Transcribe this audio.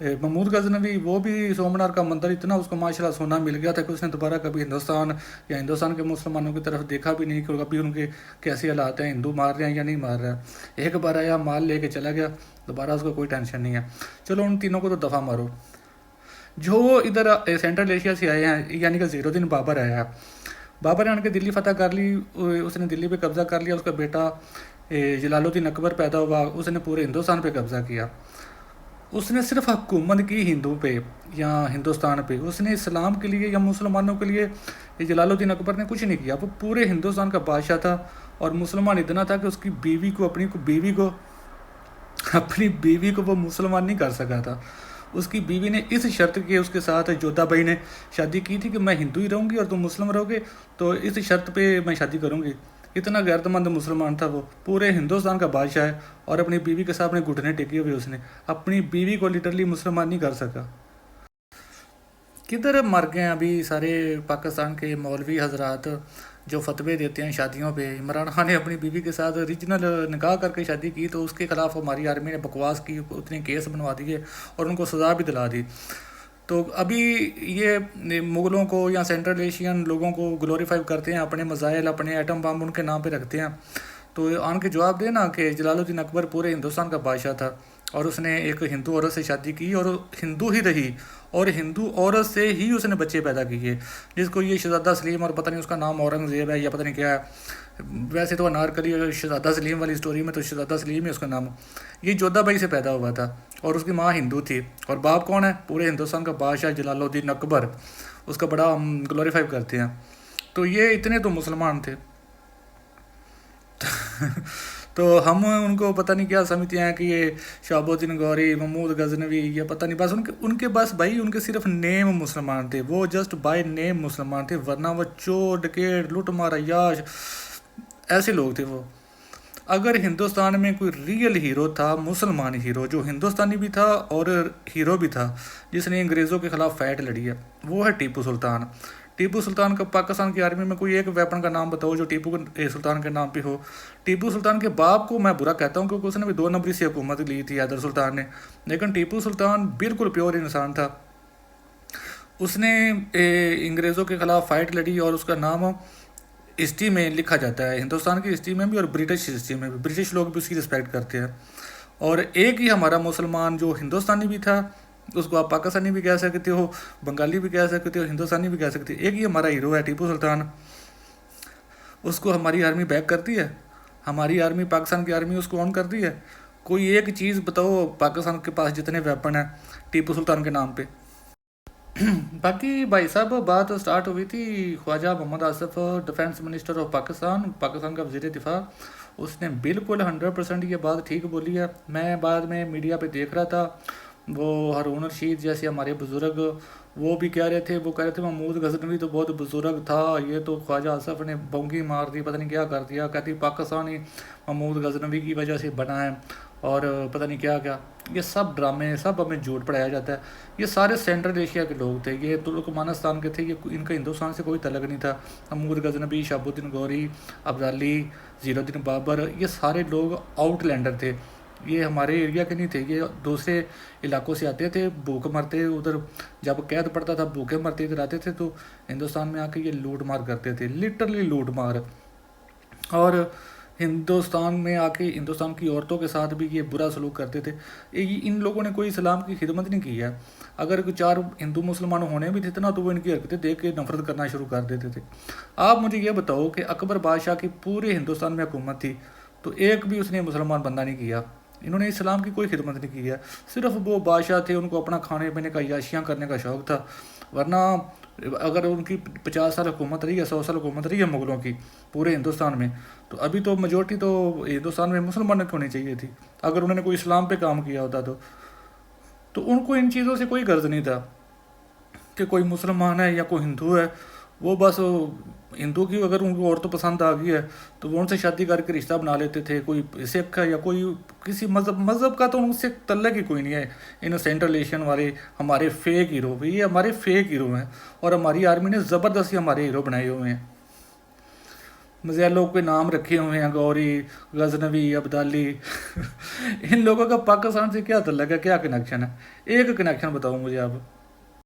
محمود غزنوی وہ بھی سومنار کا مندر اتنا اس کو ماشاءاللہ سونا مل گیا تھا کہ اس نے دوبارہ کبھی ہندوستان یا ہندوستان کے مسلمانوں کی طرف دیکھا بھی نہیں کہ کبھی ان کے کیسے حالات ہیں، ہندو مار رہے ہیں یا نہیں مار رہے ہیں۔ ایک بار آیا مال لے کے چلا گیا، دوبارہ اس کو کوئی ٹینشن نہیں ہے۔ چلو ان تینوں کو تو دفعہ مارو۔ جو ادھر سینٹرل ایشیا سے آئے ہیں، یعنی کہ زیرو الدین بابر آیا ہے، بابر نے آن کے دلی فتح کر لی، اس نے دلی پہ قبضہ کر لیا۔ اس کا بیٹا جلال الدین اکبر پیدا ہوا، اس نے پورے ہندوستان پہ قبضہ کیا۔ اس نے صرف حکومت کی ہندو پہ یا ہندوستان پہ، اس نے اسلام کے لیے یا مسلمانوں کے لیے جلال الدین اکبر نے کچھ نہیں کیا۔ وہ پورے ہندوستان کا بادشاہ تھا، اور مسلمان اتنا تھا کہ اس کی اپنی بیوی کو وہ مسلمان نہیں کر سکا تھا۔ اس کی بیوی نے اس شرط کے اس کے ساتھ جودھا بائی نے شادی کی تھی کہ میں ہندو ہی رہوں گی اور تم مسلم رہو گے، تو اس شرط پہ میں شادی کروں گی۔ اتنا غیرت مند مسلمان تھا وہ، پورے ہندوستان کا بادشاہ ہے، اور اپنی بیوی کے ساتھ اپنے گھٹنے ٹیکے ہوئے اس نے اپنی بیوی کو لٹرلی مسلمان نہیں کر سکا۔ کدھر مر گئے ہیں ابھی سارے پاکستان کے مولوی حضرات جو فتوے دیتے ہیں شادیوں پہ۔ عمران خان نے اپنی بیوی کے ساتھ ریجنل نکاح کر کے شادی کی، تو اس کے خلاف ہماری آرمی نے بکواس کی، اتنے کیس بنوا دیے اور ان کو سزا بھی دلا دی۔ تو ابھی یہ مغلوں کو یا سینٹرل ایشین لوگوں کو گلوریفائی کرتے ہیں، اپنے میزائل اپنے ایٹم بم ان کے نام پہ رکھتے ہیں۔ تو آن کے جواب دے نا کہ جلال الدین اکبر پورے ہندوستان کا بادشاہ تھا، اور اس نے ایک ہندو عورت سے شادی کی اور ہندو ہی رہی، اور ہندو عورت سے ہی اس نے بچے پیدا کیے، جس کو یہ شہزادہ سلیم، اور پتہ نہیں اس کا نام اورنگزیب ہے یا پتہ نہیں کیا ہے، ویسے تو انارکلی اور شہزادہ سلیم والی سٹوری میں تو شہزادہ سلیم ہی اس کا نام، یہ جودھا بائی سے پیدا ہوا تھا، اور اس کی ماں ہندو تھی، اور باپ کون ہے؟ پورے ہندوستان کا بادشاہ جلال الدین اکبر، اس کا بڑا ہم گلوریفائی کرتے ہیں۔ تو یہ اتنے تو مسلمان تھے تو ہم ان کو پتہ نہیں کیا سمجھتے ہیں کہ یہ شہاب الدین گوری، محمود غزنوی، یہ پتہ نہیں، بس ان کے بس بھائی ان کے صرف نیم مسلمان تھے، وہ جسٹ بائی نیم مسلمان تھے، ورنہ وہ چور ڈکیٹ لوٹ مار عیاش ایسے لوگ تھے وہ۔ اگر ہندوستان میں کوئی ریئل ہیرو تھا، مسلمان ہیرو جو ہندوستانی بھی تھا اور ہیرو بھی تھا، جس نے انگریزوں کے خلاف فائٹ لڑی ہے، وہ ہے ٹیپو سلطان۔ ٹیپو سلطان کا پاکستان کی آرمی میں کوئی ایک ویپن کا نام بتاؤ جو ٹیپو سلطان کے نام پہ ہو۔ ٹیپو سلطان کے باپ کو میں برا کہتا ہوں کیونکہ اس نے بھی 2 نمبری سے حکومت لی تھی حیدر سلطان نے، لیکن ٹیپو سلطان بالکل پیور انسان تھا۔ اس نے انگریزوں کے خلاف فائٹ لڑی، اور اس کا نام ہسٹری میں لکھا جاتا ہے، ہندوستان کی ہسٹری میں بھی اور برٹش ہسٹری میں بھی، برٹش لوگ بھی اس کی رسپیکٹ کرتے ہیں۔ اور ایک ہی ہمارا مسلمان جو ہندوستانی بھی تھا، اس کو آپ پاکستانی بھی کہہ سکتے ہو، بنگالی بھی کہہ سکتے ہو، ہندوستانی بھی کہہ سکتے ہو، ایک ہی ہمارا ہیرو ہے ٹیپو سلطان۔ اس کو ہماری آرمی بیک کرتی ہے، ہماری آرمی پاکستان کی آرمی اس کو آن کرتی ہے۔ کوئی ایک چیز بتاؤ پاکستان کے پاس جتنے ویپن ہیں ٹیپو سلطان کے نام پہ۔ باقی بھائی صاحب بات سٹارٹ ہوئی تھی Khawaja Muhammad Asif, defence minister of Pakistan کا وزیر دفاع، اس نے بالکل 100% یہ بات ٹھیک بولی ہے۔ میں بعد میں میڈیا پہ دیکھ رہا تھا، وہ ہارون رشید جیسے ہمارے بزرگ وہ بھی کہہ رہے تھے محمود غزنوی تو بہت بزرگ تھا، یہ تو خواجہ آصف نے بونگی مار دی، پتہ نہیں کیا کر دیا، کہتی پاکستان ہی محمود غزنوی کی وجہ سے بنا ہے، اور پتہ نہیں کیا کیا۔ یہ سب ڈرامے، سب ہمیں جھوٹ پڑھایا جاتا ہے۔ یہ سارے سینٹرل ایشیا کے لوگ تھے، یہ ترکمانستان کے تھے، یہ ان کا ہندوستان سے کوئی تعلق نہیں تھا۔ محمود غزنوی، شہاب الدین گوری، ابدالی، زیرو الدین بابر، یہ سارے لوگ آؤٹ لینڈر تھے، یہ ہمارے ایریا کے نہیں تھے، یہ دوسرے علاقوں سے آتے تھے، بھوک مرتے ادھر، جب قید پڑتا تھا بھوکے مرتے ادھر آتے تھے، تو ہندوستان میں آ کے یہ لوٹ مار کرتے تھے، لٹرلی لوٹ مار۔ اور ہندوستان میں آ کے ہندوستان کی عورتوں کے ساتھ بھی یہ برا سلوک کرتے تھے۔ ان لوگوں نے کوئی اسلام کی خدمت نہیں کی ہے۔ اگر 4 ہندو مسلمان ہونے بھی تھے نا، تو وہ ان کی حرکتیں دیکھ کے نفرت کرنا شروع کر دیتے تھے۔ آپ مجھے یہ بتاؤ کہ اکبر بادشاہ کی پورے ہندوستان میں حکومت تھی، تو ایک بھی اس نے مسلمان بندہ نہیں کیا، انہوں نے اسلام کی کوئی خدمت نہیں کی ہے، صرف وہ بادشاہ تھے، ان کو اپنا کھانے پینے کا عیاشیاں کرنے کا شوق تھا۔ ورنہ اگر ان کی 50 سال حکومت رہی ہے، 100 سال حکومت رہی ہے مغلوں کی پورے ہندوستان میں، تو ابھی تو میجورٹی تو ہندوستان میں مسلمانوں کی ہونی چاہیے تھی، اگر انہوں نے کوئی اسلام پہ کام کیا ہوتا تو ان کو ان چیزوں سے کوئی غرض نہیں تھا کہ کوئی مسلمان ہے یا کوئی ہندو ہے، وہ بس ہندو کی اگر ان کو عورت پسند آ گئی ہے تو وہ ان سے شادی کر کے رشتہ بنا لیتے تھے، کوئی سکھ ہے یا کوئی کسی مذہب کا تو ان سے تعلق ہی کوئی نہیں ہے۔ ان سینٹرل ایشین والے ہمارے فیک ہیرو، یہ ہمارے فیک ہیرو ہیں، اور ہماری آرمی نے زبردستی ہمارے ہیرو بنائے ہوئے ہیں۔ مزید لوگ کوئی نام رکھے ہوئے ہیں، غوری، غزنوی، ابدالی ان لوگوں کا پاکستان سے کیا تعلق ہے، کیا کنیکشن ہے؟ ایک کنیکشن بتاؤ مجھے آپ۔